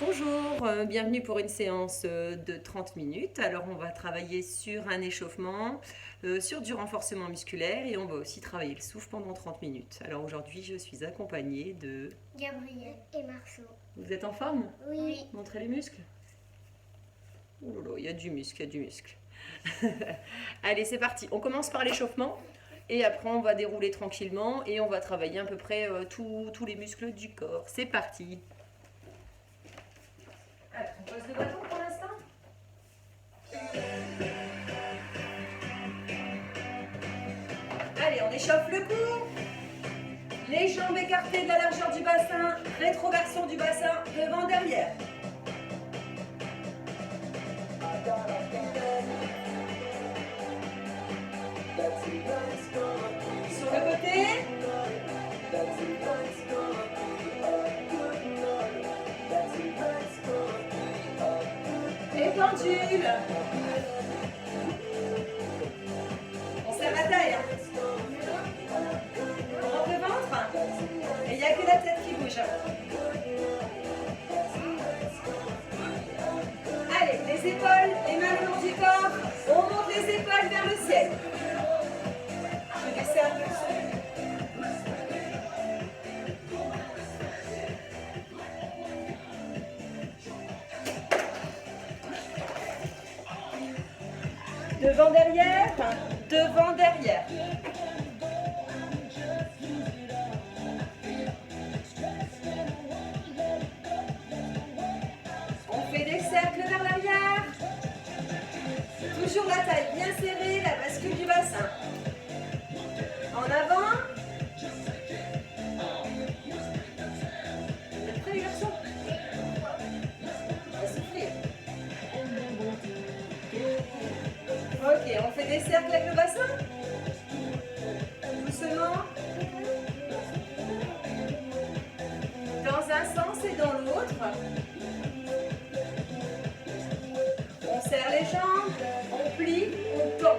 Bonjour, bienvenue pour une séance de 30 minutes. Alors on va travailler sur un échauffement, sur du renforcement musculaire et on va aussi travailler le souffle pendant 30 minutes. Alors aujourd'hui je suis accompagnée de... Gabriel et Marceau. Vous êtes en forme? Oui. Montrez les muscles. Oh là là, il y a du muscle, il y a du muscle. Allez, c'est parti. On commence par l'échauffement et après on va dérouler tranquillement et on va travailler à peu près tous les muscles du corps. C'est parti. Alors, on pose le bâton pour l'instant. Allez, on échauffe le cou. Les jambes écartées de la largeur du bassin, rétroversion du bassin, devant, derrière. Sur le côté. Et pendule. On serre la taille. On rentre le ventre. Et il n'y a que la tête qui bouge. Allez, les épaules, les mains le long du corps. On monte les épaules vers le ciel. Je descends un peu. Devant, derrière, devant, derrière. On fait des cercles vers l'arrière. Toujours la taille bien serrée, la bascule du bassin. En avant. Vous êtes prêts les garçons? On va souffler. Ok, on fait des cercles avec le bassin. Doucement. Dans un sens et dans l'autre. On serre les jambes, on plie, on tend.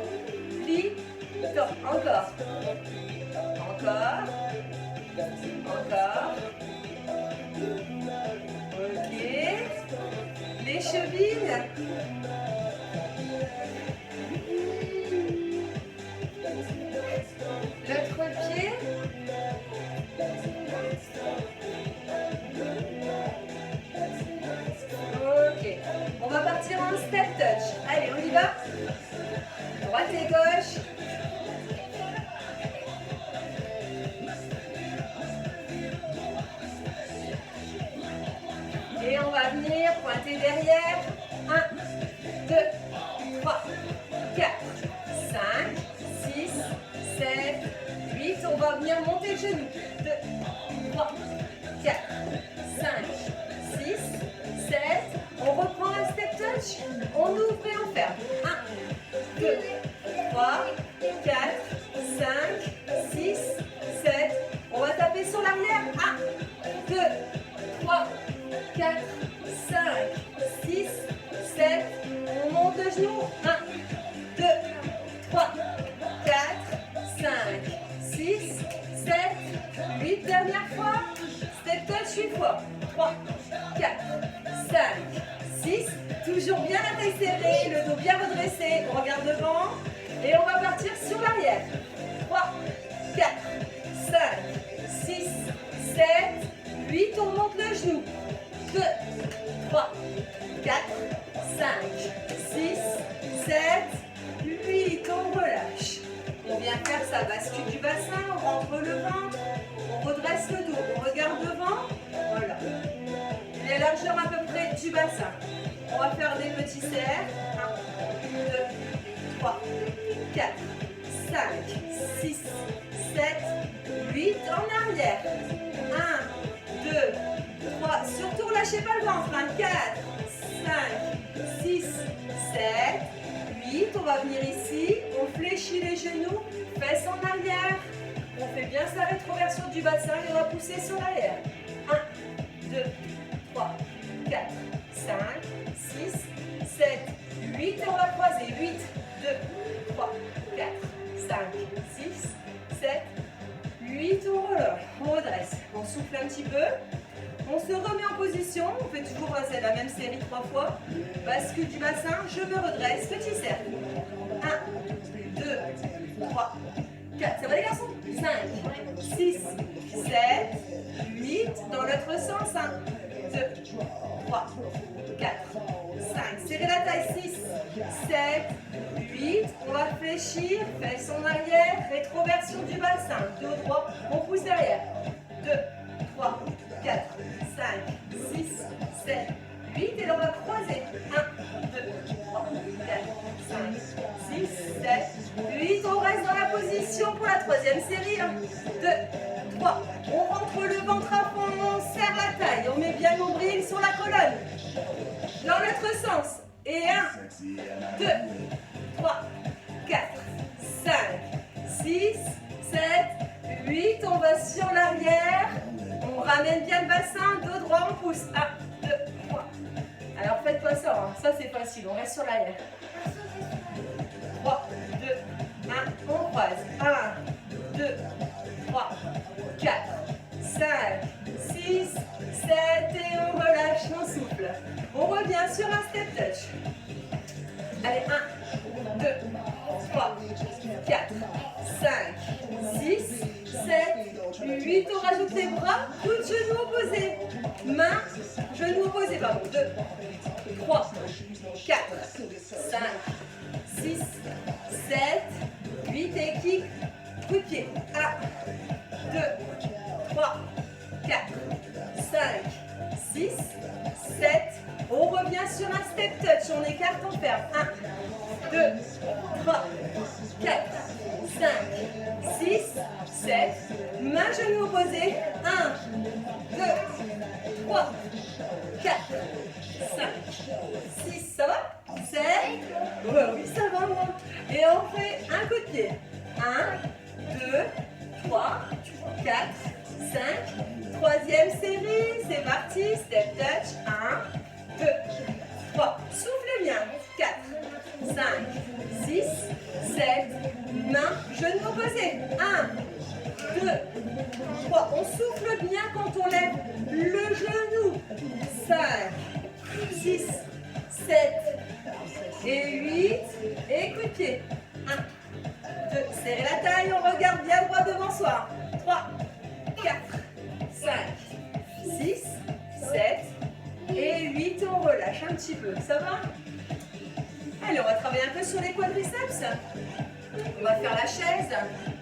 Plie, tend. Encore. Encore. Encore. Ok. Les chevilles. L'autre pied. Ok. On va partir en step touch. Allez, on y va. Droite et gauche. Et on va venir pointer derrière. 1, 2, 3, 4, 5, 6, 7, 8. On va venir monter le genou. 2, 3, 4, 5, 6, 7. On reprend un step touch. On ouvre et on ferme. 1, 2, 3, 4, 5, 6, 7. On va taper sur l'arrière. 1, 2, 3, 4, 5, 6, 7. On monte le genou. 1, 2, 3, 4, 5, 6, 7, 8. Dernière fois. Step touch 8 fois. 3, 4, 5, 6. Toujours bien la taille serrée, le dos bien redressé. On regarde devant. Et on va partir sur l'arrière. 3, 4, 5, 6, 7, 8. On monte le genou. 2, 3, 4, 5, 6, 7, 8. On relâche. On vient faire sa bascule du bassin. On rentre le ventre. On redresse le dos. On regarde devant. Voilà. La largeur à peu près du bassin. On va faire des petits cercles. 1, 2, 3, 4, 5, 6, 7, 8. En arrière. 1, 2, 3. Surtout relâchez pas le ventre. 4, 5, 6, 7, 8. On va venir ici. On fléchit les genoux. Fesses en arrière. On fait bien sa rétroversion du bassin et on va pousser sur l'arrière. 1, 2, 3, 4, 5, 6, 7, 8. Et on va croiser. 8, 2, 3, 4, 5, 6, 7, 8. On relâche. On redresse. On souffle un petit peu. On se se remet en position, on fait toujours la même série 3 fois. Bascule du bassin, je me redresse, petit cercle. 1, 2, 3, 4. Ça va les garçons? 5, 6, 7, 8. Dans l'autre sens. 1, 2, 3, 4, 5. Serrez la taille. 6, 7, 8. On va fléchir, fesses en arrière, rétroversion du bassin. Dos droit, on pousse derrière. 2, 3, 4, 5, 6, 7, 8. Et là, on va croiser. 1, 2, 3, 4, 5, 6, 7, 8. On reste dans la position pour la troisième série. 1, 2, 3. On rentre le ventre à fond, on serre la taille. On met bien le nombril sur la colonne. Dans l'autre sens. Et 1, 2, 3, 4, 5, 6, 7, 8. On va sur l'arrière. On ramène bien le bassin. Dos droit, on pousse. 1, 2, 3. Alors faites pas ça. Ça c'est facile. On reste sur l'arrière. 3, 2, 1. On croise. 1, 2, 3, 4, 5, 6, 7. Et on relâche. On souffle. On revient sur un step touch. Allez, 1, 2, 3, 4, 5, 6, 7, 8. On rajoute les bras, coup de genou opposé. Main, genou opposé, pardon. 2, 3, 4, 5, 6, 7, 8. Et kick, coup de pied. 1, 2, 3, 4, 5, 6, 7. On revient sur un step touch. On écarte, on ferme. 1, 2, 3, 4, 5, 6, 7. Main, genou opposé. 1, 2, 3, 4, 5, 6. Ça va? 7. Ouais, oui, ça va, moi. Et on fait un coup de pied. 1, 2, 3, 4, 5. Troisième série. C'est parti. Step touch. 1, 2, 3. Soufflez bien. 4, 5, 6, 7. Main, genou opposé. 1, 2, 3. On souffle bien quand on lève le genou. 5, 6, 7 et 8. Et coup de pied. 1, 2. Serrez la taille. On regarde bien droit devant soi. 3, 4, 5, 6, 7 et 8. On relâche un petit peu. Ça va? Allez, on va travailler un peu sur les quadriceps. On va faire la chaise.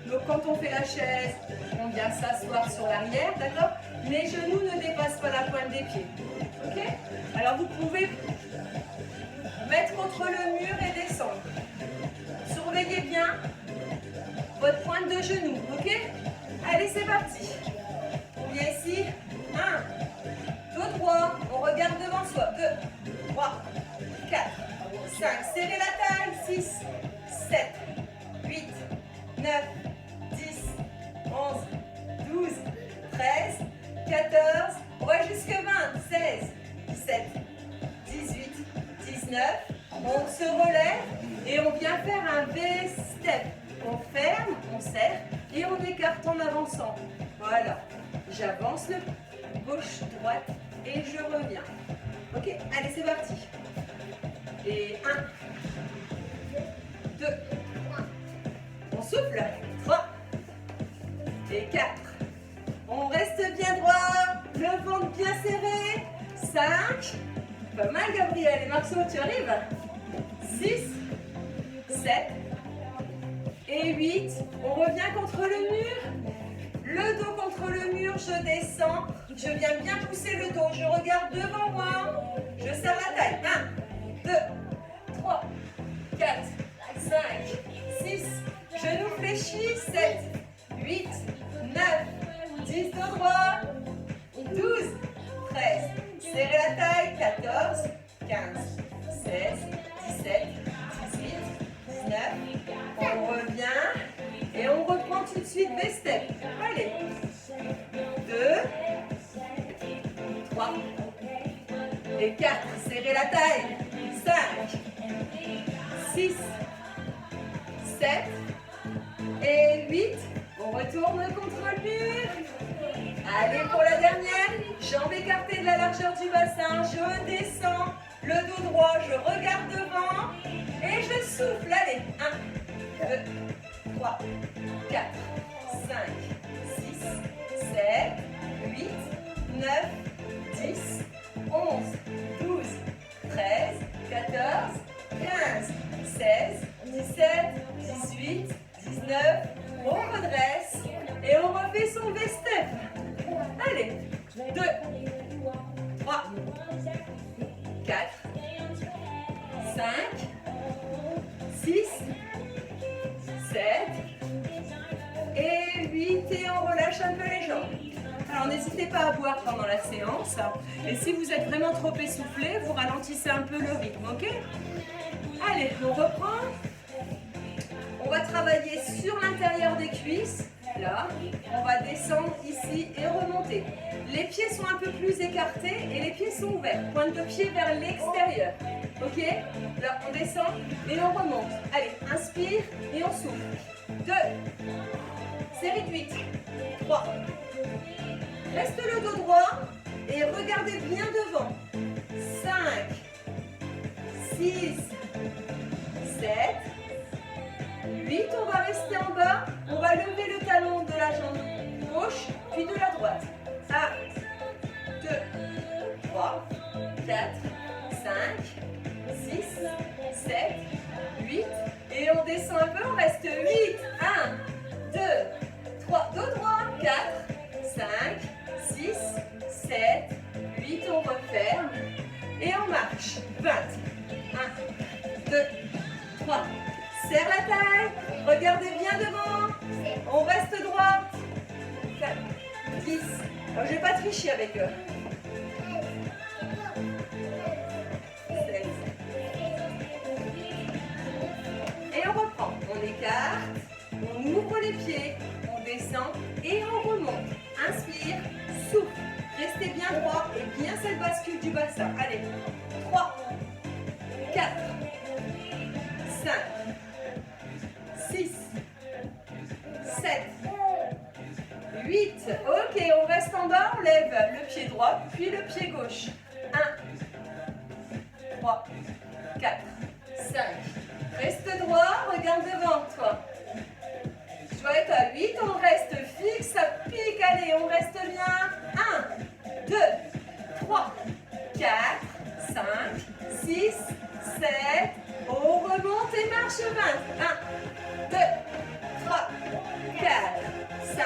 Donc quand on fait la chaise, on vient s'asseoir sur l'arrière, d'accord? Les genoux ne dépassent pas la pointe des pieds. Ok? Alors vous pouvez mettre contre le mur et descendre. Surveillez bien votre pointe de genou, ok? Allez, c'est parti. On vient ici. 1, dos droit. On regarde devant soi. 2, 3, 4, 5. Serrez la taille. 6, 7, 8, 9, 10, 11, 12, 13, 14. On va jusqu'à 20, 16, 17, 18, 19. On se relève et on vient faire un V-step. On ferme, on serre et on écarte en avançant. Voilà. J'avance le gauche, droite et je reviens. Ok, allez, c'est parti. Et 1, 2, on souffle. 3 et 4. On reste bien droit, le ventre bien serré. 5. Pas mal, Gabriel. Et Marceau, tu arrives? 6, 7 et 8. On revient contre le mur. Le dos contre le mur, je descends. Je viens bien pousser le dos. Je regarde devant moi. Je serre la taille. 1, 2, 3, 4, 5, 6. Genoux fléchis. 7, 8, 9, 10. Dos droit. 12, 13. Serrez la taille. 14, 15, 16, 17, 18, 19. On revient. Et on reprend tout de suite V-step. Allez. 2, 3 et 4. Serrez la taille. 5, 6, 7 et 8. On retourne contre le mur. Allez, pour la dernière, jambes écartées de la largeur du bassin, je descends, le dos droit, je regarde devant et je souffle. Allez, 1, 2, 3, 4, 5, 6, 7, 8, 9, 10, 11, 12, 13, 14, 15, 16, 17, 18, 19, on redresse et on refait son V-step. Allez, 2, 3, 4, 5, 6, 7 et 8 et on relâche un peu les jambes. Alors n'hésitez pas à boire pendant la séance et si vous êtes vraiment trop essoufflé, vous ralentissez un peu le rythme, ok? Allez, on reprend. On va travailler sur l'intérieur des cuisses. Là, on va descendre ici et remonter. Les pieds sont un peu plus écartés et les pieds sont ouverts. Pointe de pied vers l'extérieur. Ok? Là, on descend et on remonte. Allez, inspire et on souffle. 2. Série de 8. 3. Reste le dos droit et regardez bien devant. 5. 6. 7. 8, on va rester en bas, on va lever le talon de la jambe gauche, puis de la droite. 1, 2, 3, 4, 5, 6, 7, 8. Et on descend un peu, on reste 8. 1, 2, 3, dos droit, 4, 5, 6, 7, 8, on referme. Et on marche. 20. 1, 2, 3. Serre la taille, regardez bien devant, on reste droit. 4, 10, alors je ne vais pas tricher avec eux. 16. Et on reprend, on écarte, on ouvre les pieds, on descend et on remonte. Inspire, souffle, restez bien droit et bien cette bascule du bassin. Allez, 3, 4, 5. 6, 7, 8. Ok, on reste en bas, on lève le pied droit, puis le pied gauche. 1, 3, 4, 5. Reste droit, regarde devant toi. Je dois être à 8, on reste fixe, ça pique. Allez, on reste bien. 1, 2, 3, 4, 5, 6, 7. On remonte et marche 20. 1, 2, 3, 4, 5,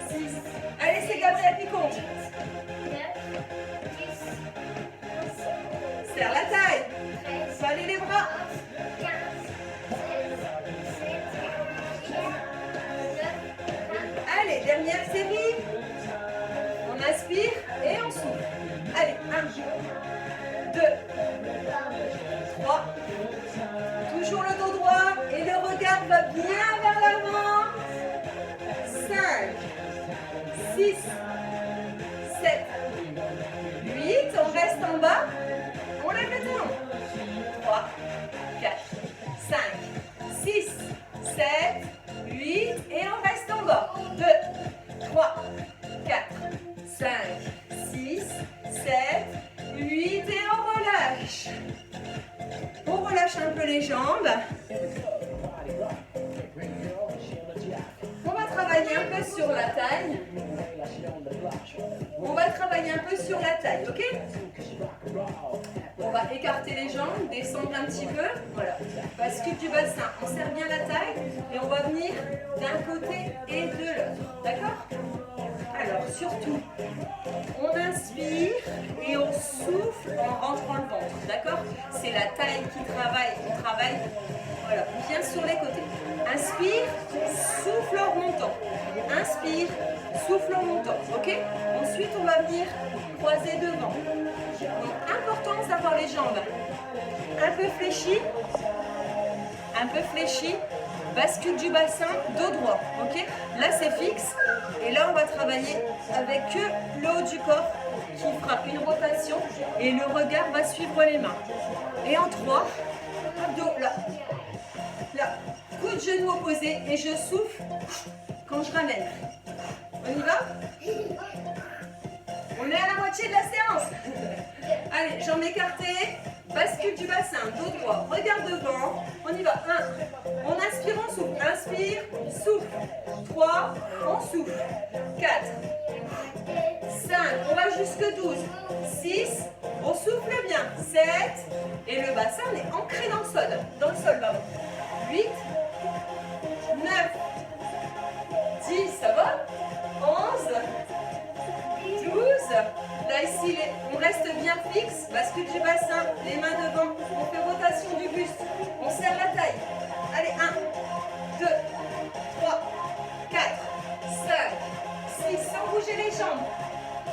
6. Allez, c'est Gabriel qui compte. Serre la taille. Soignez les bras. Allez, dernière série. On inspire et on souffle. Allez, 1, 2, 3. Toujours le dos droit et le regard va bien vers l'avant. 5, 6, 7, 8. On reste en bas. On lève le talon. 3, 4, 5, 6, 7, 8. Et on reste en bas. 2, 3, 4, 5, 6, 7, 8. Et on relâche. On relâche un peu les jambes. On va travailler un peu sur la taille. On va travailler un peu sur la taille, ok? On va écarter les jambes, descendre un petit peu. Voilà. Bascule du bassin. On serre bien la taille et on va venir d'un côté et de l'autre. D'accord? Alors, surtout, on inspire et on souffle en rentrant le ventre. D'accord? C'est la taille qui travaille. On travaille, voilà, bien sur les côtés. Inspire, souffle en remontant. Inspire, souffle en montant. Ok? Ensuite, on va venir croiser devant. Donc, importance d'avoir les jambes un peu fléchies. Un peu fléchies. Bascule du bassin, dos droit. Ok? Là, c'est fixe. Et là, on va travailler avec le haut du corps qui fera une rotation et le regard va suivre les mains. Et en 3, abdos, là. Là. Coup de genou opposé et je souffle quand je ramène. On y va? On est à la moitié de la séance. Allez, jambes écartées, bascule du bassin, dos droit, regarde devant. On y va. 1. On inspire, on souffle. Inspire, souffle. 3. On souffle. 4. 5. On va jusque 12. 6. On souffle bien. 7. Et le bassin est ancré dans le sol. Pardon. 8. 9. 10. Ça va? 11. 12. Là ici, on reste bien fixe. Bascule du bassin, les mains devant. On fait rotation du buste. On serre la taille. Allez, 1, 2, 3, 4, 5, 6. Sans bouger les jambes.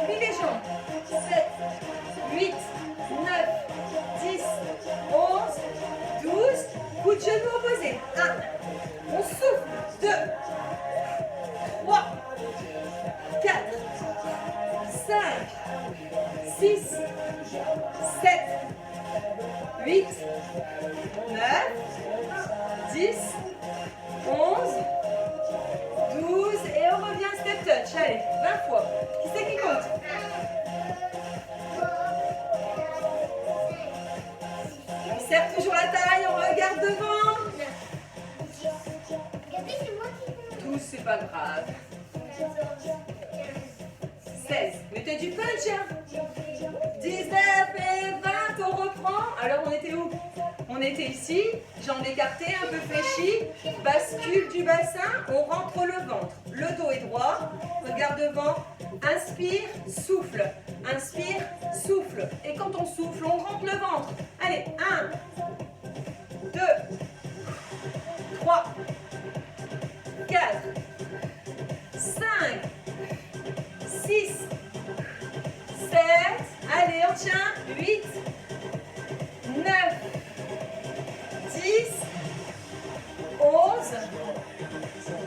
Puis les jambes. 7, 8, 9, 10, 11, 12. Coup de genou opposé. 1. On souffle. 2, 3, 4, 5, 6, 7, 8, 9, 10, 11, 12 et on revient step touch. Allez, 20 fois. Qui c'est qui compte? On serre toujours la taille, on regarde devant. Regardez, c'est moi qui compte. 12, c'est pas grave. 16. Mettez du punch, hein. 19 et 20, on reprend. Alors, on était où? On était ici, jambes écartées, un peu fléchies. Bascule du bassin, on rentre le ventre. Le dos est droit, regarde devant. Inspire, souffle. Inspire, souffle. Et quand on souffle, on rentre le ventre. Allez, 1, 2, 3, 4, 5, 6, 7, allez, on tient, 8, 9, 10, 11,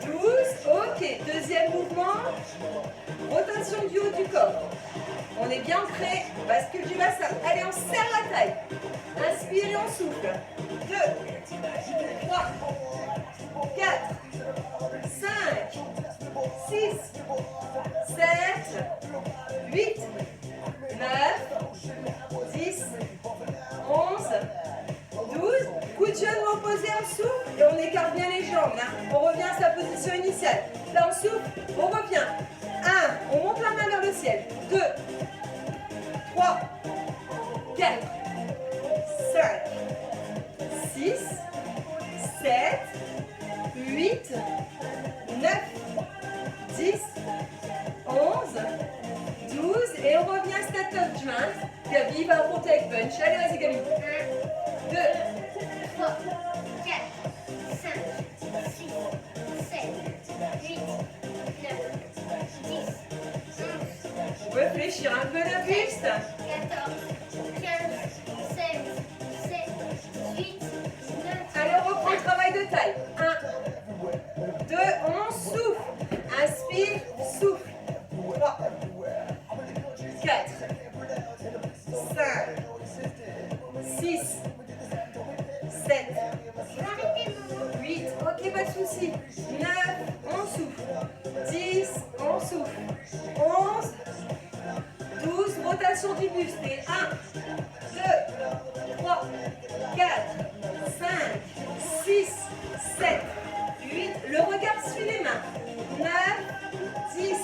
12, ok, deuxième mouvement, rotation du haut du corps, on est bien ancré, bascule du bassin, allez, on serre la taille, inspire et on souffle, 2, 3, 4, 5, 6, 7, 8, 9, 10, 11, 12. Coup de genou opposé, on souffle et on écarte bien les jambes. Là. On revient à sa position initiale. Là, on souffle, on revient. 1, on monte la main vers le ciel. 2, 3, 4, 5, 6, 7, 8, 9, 10, 11, 12 et on revient à step up joint. Gabi va remonter avec punch. Allez, vas-y Gabi. 1, 2, 3, 4, 5, 6, 7, 8, 9, 10, 11, on peut fléchir un peu le buste. 14, 15, 16, 17, 18, 19. Allez, on reprend le travail de taille. 1, 2, on souffle. Inspire, souffle. 3, 4, 5, 6, 7, 8, ok, pas de souci. 9, on souffle. 10, on souffle. 11, 12, rotation du buste. Et 1, 2, 3, 4, 5, 6, 7, 8. Le regard suit les mains. 9, 10,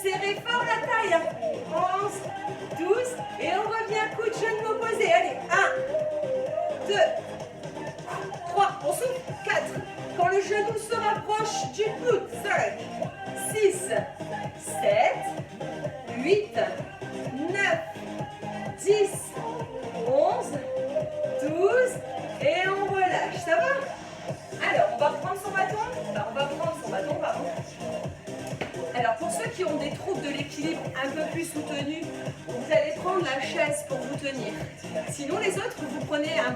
serrez fort la taille. 11, 12, et on revient, coup de genou opposé. Allez, 1, 2, 3, on souffle. 4, quand le genou se rapproche du coude. 5, 6, 7, 8, 9, 10, 11, 12, et on relâche. Ça va? Alors, on va prendre son bâton. Pardon. Alors, pour ceux qui ont des troubles de l'équilibre un peu plus soutenus, vous allez prendre la chaise pour vous tenir. Sinon, les autres, vous prenez un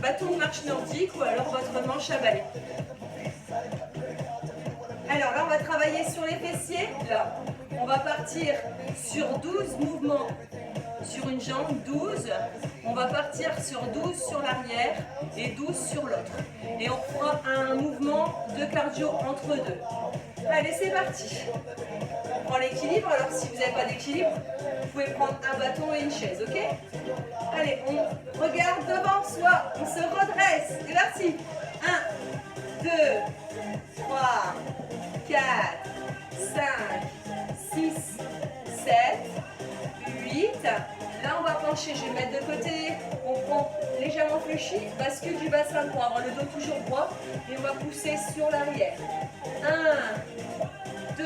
bâton de marche nordique ou alors votre manche à balai. Alors là, on va travailler sur les fessiers. Là, on va partir sur 12 mouvements sur une jambe, 12. On va partir sur 12 sur l'arrière et 12 sur l'autre. Et on fera un mouvement de cardio entre deux. Allez, c'est parti. On prend l'équilibre. Alors, si vous n'avez pas d'équilibre, pouvez prendre un bâton et une chaise, ok? Allez, on regarde devant soi, on se redresse. C'est parti. 1, 2, 3, 4, 5, 6, 7, 8. Là, on va pencher, je vais mettre de côté. On prend légèrement fléchi, bascule du bassin pour avoir le dos toujours droit. Et on va pousser sur l'arrière. 1, 2,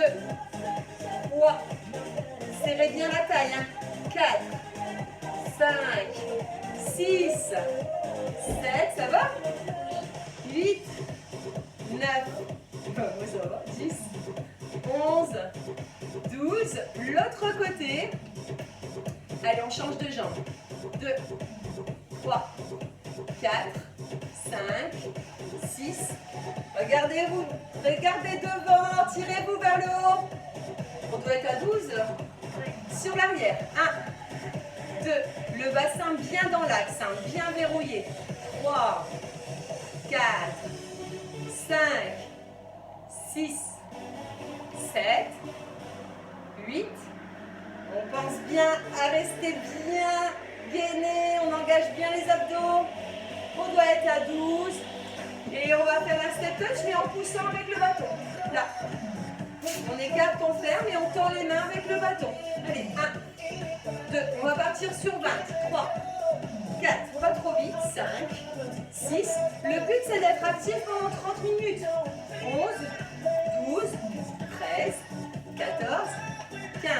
3. Serrez bien la taille. 4, 5, 6, 7. Ça va? 8, 9, ça va, 10, 11, 12. L'autre côté. Allez, on change de jambe. 2, 3, 4, 5, 6. Regardez-vous. Regardez devant. Tirez-vous vers le haut. On doit être à 12. Sur l'arrière. 1, 2. Le bassin bien dans l'axe. Bien verrouillé. 3, 4, 5, 6, 7, 8. On pense bien à rester bien gainé, on engage bien les abdos. On doit être à 12. Et on va faire un step touch, mais en poussant avec le bâton. Là. On écarte, on ferme et on tend les mains avec le bâton. Allez, 1, 2. On va partir sur 20. 3, 4. Pas trop vite. 5, 6. Le but, c'est d'être actif pendant 30 minutes. 11, 12, 13, 14, 15.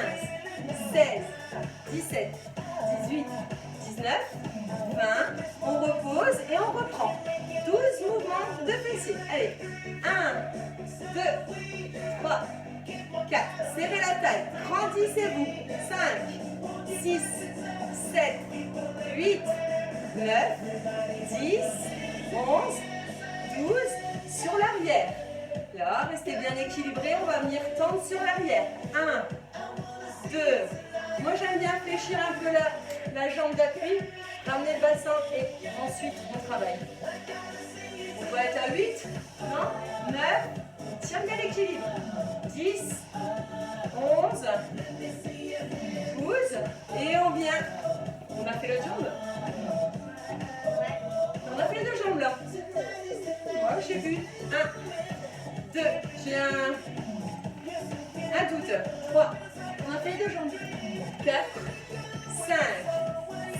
16, 17, 18, 19, 20. On repose et on reprend. 12 mouvements de fessiers. Allez. 1, 2, 3, 4. Serrez la taille. Grandissez-vous. 5, 6, 7, 8, 9, 10, 11, 12. Sur l'arrière. Là, restez bien équilibré. On va venir tendre sur l'arrière. 1, 2. Moi j'aime bien fléchir un peu la jambe d'appui, ramener le bassin et ensuite on travaille. On doit être à 8, non 9, tiens bien l'équilibre. 10, 11, 12 et on vient. On a fait l'autre jambe. On a fait les deux jambes là. Moi je sais plus. 1, 2, j'ai un doute. 3. On a fait les deux jambes. 4, 5,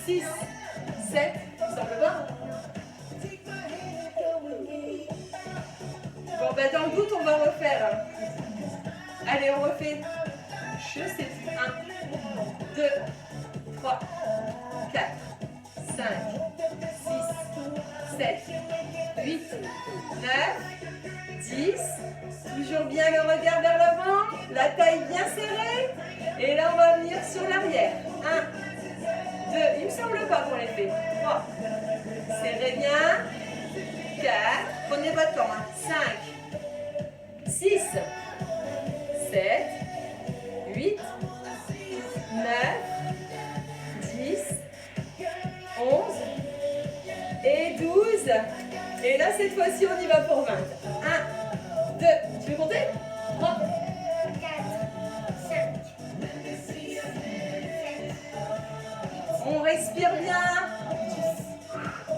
6, 7. Ça me va? Bon, ben dans le doute, on va refaire. Allez, on refait. Je sais plus. 1, 2, 3, 4, 5, 6, 7, 8, 9, 10. Toujours bien le regard vers l'avant, la taille bien serrée. Et là, on va venir sur l'arrière. 1, 2, il me semble pas qu'on les fait. 3, serrez bien. 4, prenez votre temps. 5, 6, 7, 8, 9, 10, 11 et 12. Et là, cette fois-ci, on y va pour 20. 1, 2, tu veux compter? 3, 4, 5, 6, 7, on respire bien.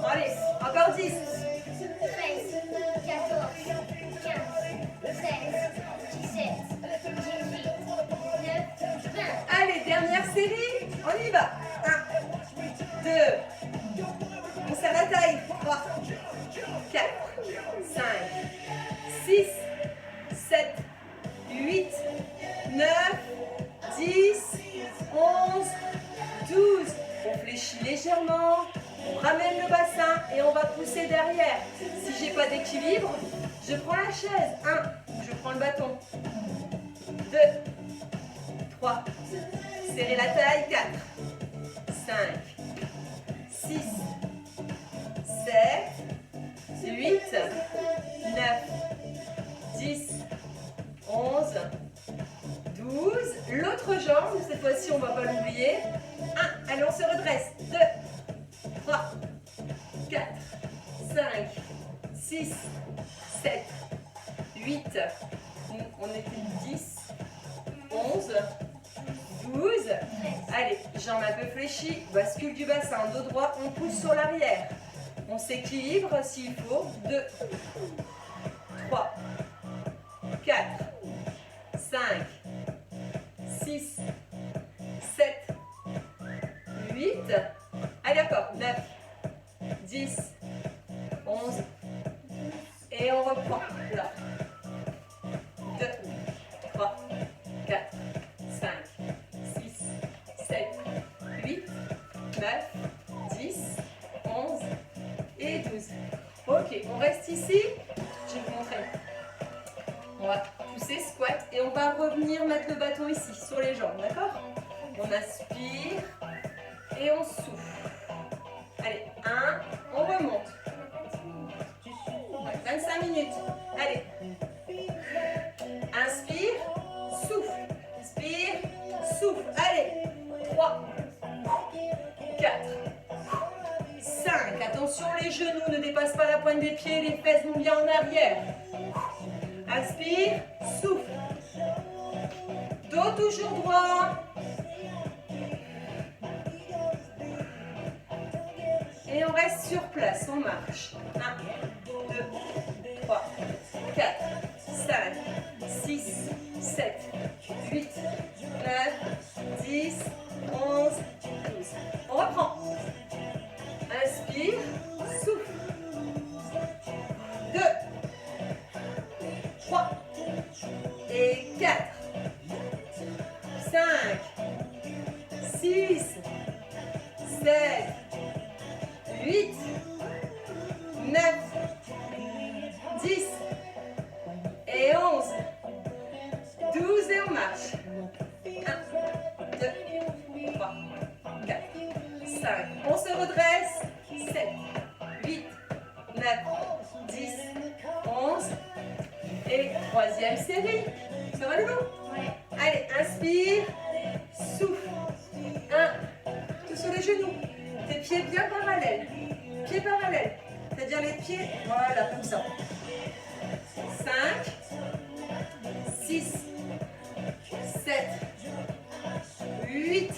Allez, encore 10. 13, 14, 15, 16, 17, 18, 19, 20. Allez, dernière série. On y va. 1, 2. On serre la taille. 3, 4, 5, 6, 7, 8, 9, 10, 11, 12. On fléchit légèrement. On ramène le bassin et on va pousser derrière. Si j'ai pas d'équilibre, je prends la chaise. 1, je prends le bâton. 2, 3, serrez la taille. 4, 5, 6, 7, 8, 9, 10, 11, 12. L'autre jambe, cette fois-ci on ne va pas l'oublier. 1, allez on se redresse. 2, 3, 4, 5, 6, 7, 8, on était 10, 11, 12. Allez, jambes un peu fléchies, bascule du bassin, dos droit, on pousse sur l'arrière. On s'équilibre s'il faut. 2, 3, 4, 5, 6, 7, 8. Allez encore. 9, 10, 11. Et on reprend. Là. 2, 3, 4, 5, 6, 7, 8, 9, 10, 11 et 12. Ok, on reste ici. Je vais vous montrer. On va pousser, squat et on va revenir mettre le bâton ici, sur les jambes, d'accord? On aspire et on souffle. Allez, 1, on remonte. 25 minutes. Allez. Inspire, souffle. Inspire, souffle. Allez. 3, 4, 5. Attention, les genoux ne dépassent pas la pointe des pieds. Les fesses vont bien en arrière. Inspire, souffle. Dos toujours droit. Et on reste sur place, on marche. 1, 2, 3, 4, 5, 6, 7, 8, 9, 10, 11, 12. On reprend. Inspire, souffle. 2, 3 et 4, 5, 6, 7, 8, 9, 10 et 11, 12 et on marche. 1, 2, 3, 4, 5. On se redresse. 7, 8, 9, 10, 11 et troisième série. Ça va le long? Ouais. Allez, inspire, souffle. 1, tout sur les genoux. Tes pieds bien parallèles. Pieds parallèles. C'est-à-dire les pieds, voilà, comme ça. 5, 6, 7, 8.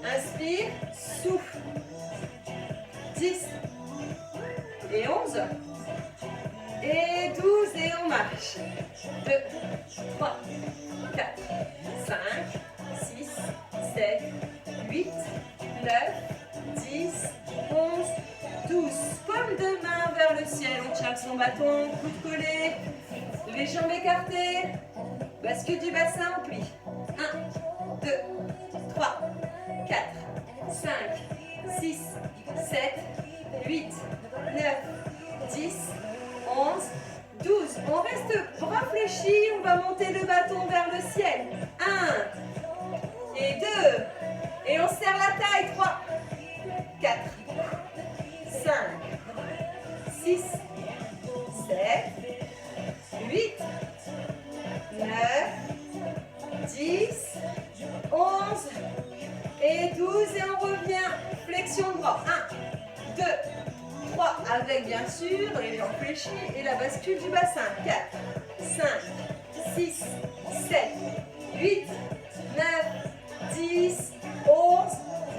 Inspire, souffle. 10 et 11. Et 12 et on marche. 2, 3, 4, 5, 6, 7, 8, 9, 10, 11, 12. Paume de main vers le ciel. On tient son bâton, coude collé. Les jambes écartées. Bascule du bassin, on plie. 1, 2, 3, 4, 5, 6, 7, 8, 9, 10, 11, 12. On reste bras fléchis. On va monter le bâton vers le ciel. 1 et 2. Et on serre la taille. 3, 4, 5, 6, 7, 8, 9, 10, 11 et 12. Et on revient. Flexion de bras. 1, 2, 3. Avec bien sûr les jambes fléchies et la bascule du bassin. 4, 5, 6, 7, 8, 9, 10, 11,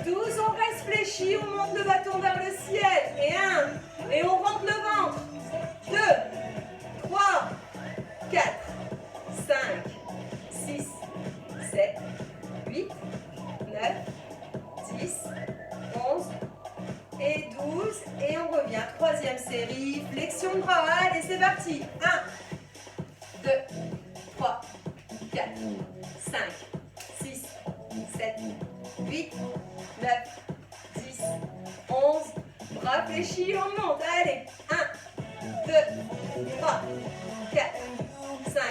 12. On reste fléchi. On monte le bâton vers le ciel. Et 1. Et on rentre le ventre. 2, 3, 4, 5, 6, 7, 8, 9, 10, 11 et 12. Et on revient. Troisième série. Flexion de bras. Allez, c'est parti. 1, 2, 3, 4, 5, 6, 7, 8, 9, 10, 11. Bras fléchis, on monte. Allez. 1, 2, 3, 4, 5,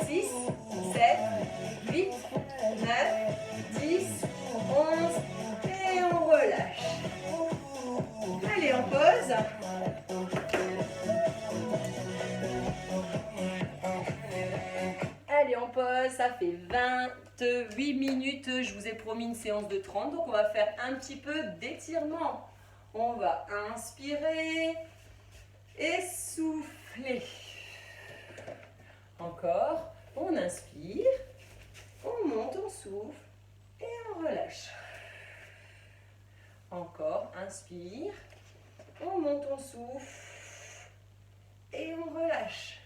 6, 7, 8, 9, 10, 11. Et on relâche. Allez, on pose. Allez, on pose. Ça fait 28 minutes. Je vous ai promis une séance de 30. Donc, on va faire un petit peu d'étirement. On va inspirer et souffler. Encore. On inspire. On monte, on souffle. Et on relâche. Encore, inspire. On monte, on souffle. Et on relâche.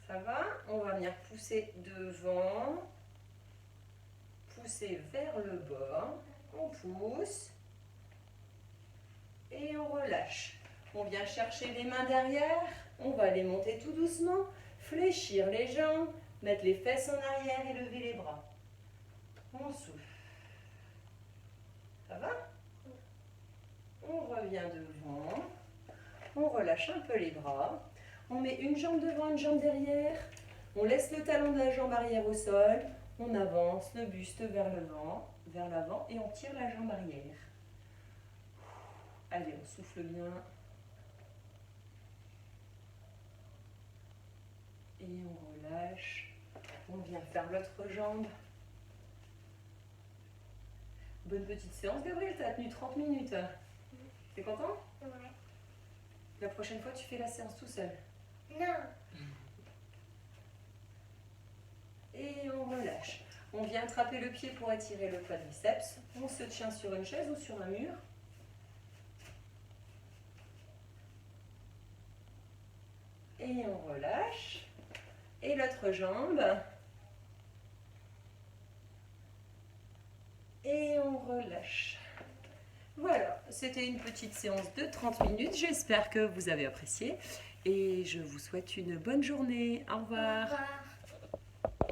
Ça va? On va venir pousser devant. Pousser vers le bas. On pousse. Et on relâche. On vient chercher les mains derrière. On va les monter tout doucement. Fléchir les jambes. Mettre les fesses en arrière et lever les bras. On souffle. Ça va? On revient devant. On relâche un peu les bras. On met une jambe devant, une jambe derrière. On laisse le talon de la jambe arrière au sol. On avance le buste vers l'avant et on tire la jambe arrière. Allez, on souffle bien. Et on relâche. On vient faire l'autre jambe. Bonne petite séance, Gabriel. Tu as tenu 30 minutes. T'es content? Ouais. La prochaine fois, tu fais la séance tout seul. Non. Et on relâche. On vient attraper le pied pour étirer le quadriceps. On se tient sur une chaise ou sur un mur. Et on relâche. Et l'autre jambe. Et on relâche. Voilà, c'était une petite séance de 30 minutes. J'espère que vous avez apprécié. Et je vous souhaite une bonne journée. Au revoir. Au revoir.